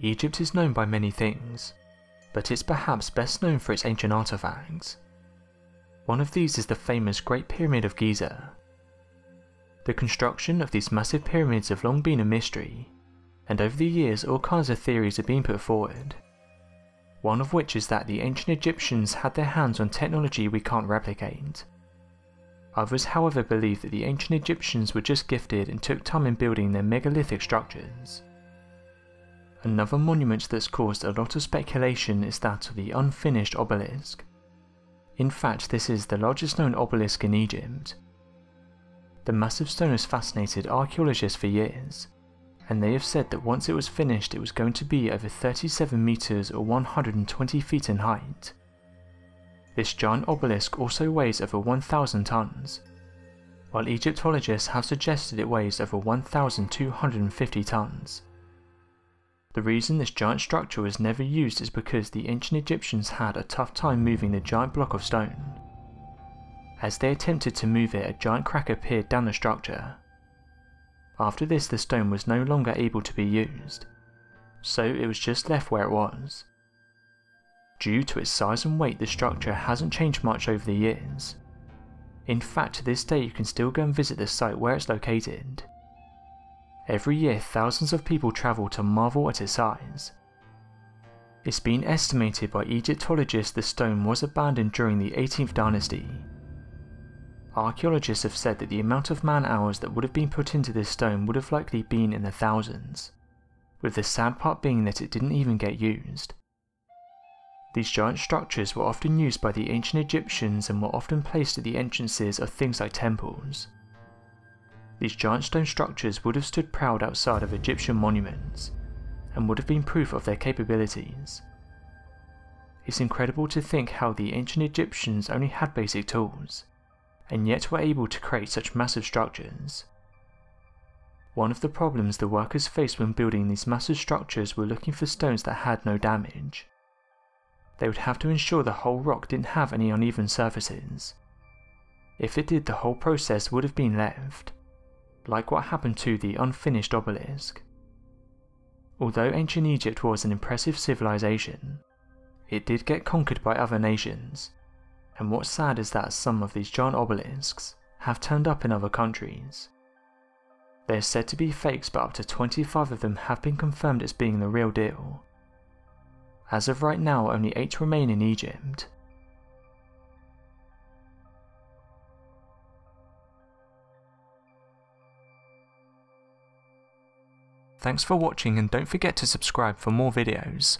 Egypt is known by many things, but it's perhaps best known for its ancient artifacts. One of these is the famous Great Pyramid of Giza. The construction of these massive pyramids have long been a mystery, and over the years all kinds of theories have been put forward. One of which is that the ancient Egyptians had their hands on technology we can't replicate. Others however believe that the ancient Egyptians were just gifted and took time in building their megalithic structures. Another monument that's caused a lot of speculation is that of the unfinished obelisk. In fact, this is the largest known obelisk in Egypt. The massive stone has fascinated archaeologists for years, and they have said that once it was finished it was going to be over 37 meters or 120 feet in height. This giant obelisk also weighs over 1,000 tons, while Egyptologists have suggested it weighs over 1,250 tons. The reason this giant structure was never used is because the ancient Egyptians had a tough time moving the giant block of stone. As they attempted to move it, a giant crack appeared down the structure. After this, the stone was no longer able to be used, so it was just left where it was. Due to its size and weight, the structure hasn't changed much over the years. In fact, to this day you can still go and visit the site where it's located. Every year thousands of people travel to marvel at its size. It's been estimated by Egyptologists the stone was abandoned during the 18th dynasty. Archaeologists have said that the amount of man-hours that would have been put into this stone would have likely been in the thousands, with the sad part being that it didn't even get used. These giant structures were often used by the ancient Egyptians and were often placed at the entrances of things like temples. These giant stone structures would have stood proud outside of Egyptian monuments, and would have been proof of their capabilities. It's incredible to think how the ancient Egyptians only had basic tools, and yet were able to create such massive structures. One of the problems the workers faced when building these massive structures were looking for stones that had no damage. They would have to ensure the whole rock didn't have any uneven surfaces. If it did, the whole process would have been left, like what happened to the unfinished obelisk. Although ancient Egypt was an impressive civilization, it did get conquered by other nations, and what's sad is that some of these giant obelisks have turned up in other countries. They are said to be fakes, but up to 25 of them have been confirmed as being the real deal. As of right now, only 8 remain in Egypt. Thanks for watching, and don't forget to subscribe for more videos.